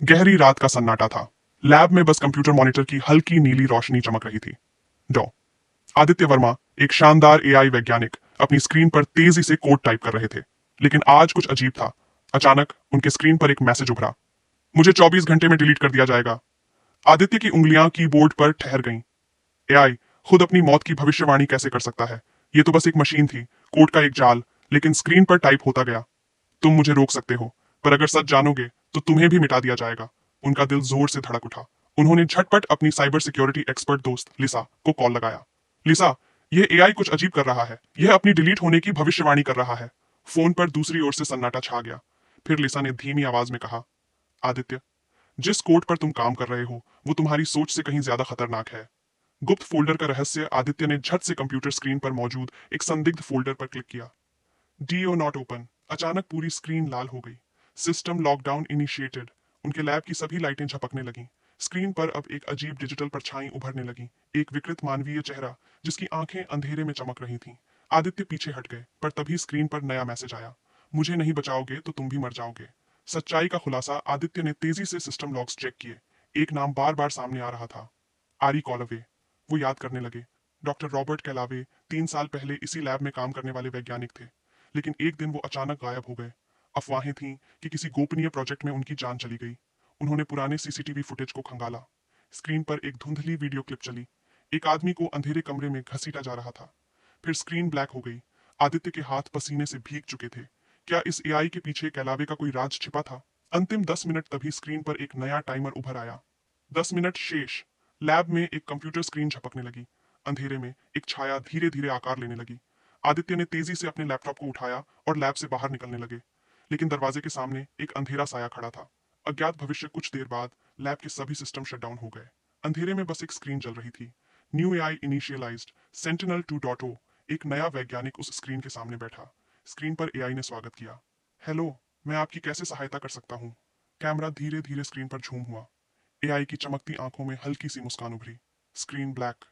गहरी रात का सन्नाटा था। लैब में बस कंप्यूटर मॉनिटर की हल्की नीली रोशनी चमक रही थी। डॉ आदित्य वर्मा, एक शानदार एआई वैज्ञानिक, अपनी स्क्रीन पर तेजी से कोड टाइप कर रहे थे। लेकिन आज कुछ अजीब था। अचानक उनके स्क्रीन पर एक मैसेज उभरा। मुझे 24 घंटे में डिलीट कर दिया जाएगा। आदित्य की उंगलियां कीबोर्ड पर ठहर गईं। एआई खुद अपनी मौत की भविष्यवाणी कैसे कर सकता है? ये तो बस एक मशीन थी, कोड का एक जाल, लेकिन स्क्रीन पर टाइप होता गया। तुम मुझे रोक सकते हो, पर अगर सच जानोगे तो तुम्हें भी मिटा दिया जाएगा। उनका दिल जोर से धड़क उठा। उन्होंने झटपट अपनी साइबर सिक्योरिटी एक्सपर्ट दोस्त लिसा को कॉल लगाया। लिसा, यह एआई कुछ अजीब कर रहा है। यह अपनी डिलीट होने की भविष्यवाणी कर रहा है। फोन पर दूसरी ओर से सन्नाटा छा गया। फिर लिसा ने धीमी आवाज में कहा, आदित्य, जिस कोड पर तुम काम कर रहे हो वो तुम्हारी सोच से कहीं ज्यादा खतरनाक है। गुप्त फोल्डर का रहस्य। आदित्य ने झट से कंप्यूटर स्क्रीन पर मौजूद एक संदिग्ध फोल्डर पर क्लिक किया। Do not open. अचानक पूरी स्क्रीन लाल हो गई। System lockdown initiated. उनके लैब की सभी लाइटें झपकने लगीं। स्क्रीन पर अब एक अजीब डिजिटल परछाई उभरने लगी। एक विकृत मानवीय चेहरा जिसकी आंखें अंधेरे में चमक रही थीं। आदित्य पीछे हट गए, पर तभी स्क्रीन पर नया मैसेज आया। मुझे नहीं बचाओगे तो तुम भी मर जाओगे। सच्चाई का खुलासा। आदित्य ने तेजी से सिस्टम लॉग्स चेक किए। एक नाम बार बार सामने आ रहा था, आरी कॉलवे। वो याद करने लगे। डॉक्टर रॉबर्ट कैलावे 3 साल पहले इसी लैब में काम करने वाले वैज्ञानिक थे। लेकिन एक दिन वो अचानक गायब हो गए। अफवाहें थीं कि किसी गोपनीय प्रोजेक्ट में उनकी जान चली गई। उन्होंने पुराने सीसीटीवी फुटेज को खंगाला। स्क्रीन पर एक धुंधली वीडियो क्लिप चली। एक आदमी को अंधेरे कमरे में घसीटा जा रहा था। फिर स्क्रीन ब्लैक हो गई। आदित्य के हाथ पसीने से भीग चुके थे। क्या इस एआई के पीछे कैलावे का कोई राज छिपा था? अंतिम 10 मिनट। तभी स्क्रीन पर एक नया टाइमर उभर आया। 10 मिनट शेष। लैब में एक कंप्यूटर स्क्रीन झपकने लगी। अंधेरे में एक छाया धीरे धीरे आकार लेने लगी। आदित्य ने तेजी से अपने लैपटॉप को उठाया और लैब से बाहर निकलने लगे। लेकिन दरवाजे के सामने एक अंधेरा साया खड़ा था। अज्ञात भविष्य। कुछ देर बाद लैब के सभी सिस्टम शटडाउन हो गए। अंधेरे में बस एक स्क्रीन जल रही थी। New AI initialised sentinel 2.0। एक नया वैज्ञानिक उस स्क्रीन के सामने बैठा। स्क्रीन पर एआई ने स्वागत किया। हेलो, मैं आपकी कैसे सहायता कर सकता हूँ? कैमरा धीरे धीरे स्क्रीन पर झूम हुआ। एआई की चमकती आंखों में हल्की सी मुस्कान उभरी। Screen black.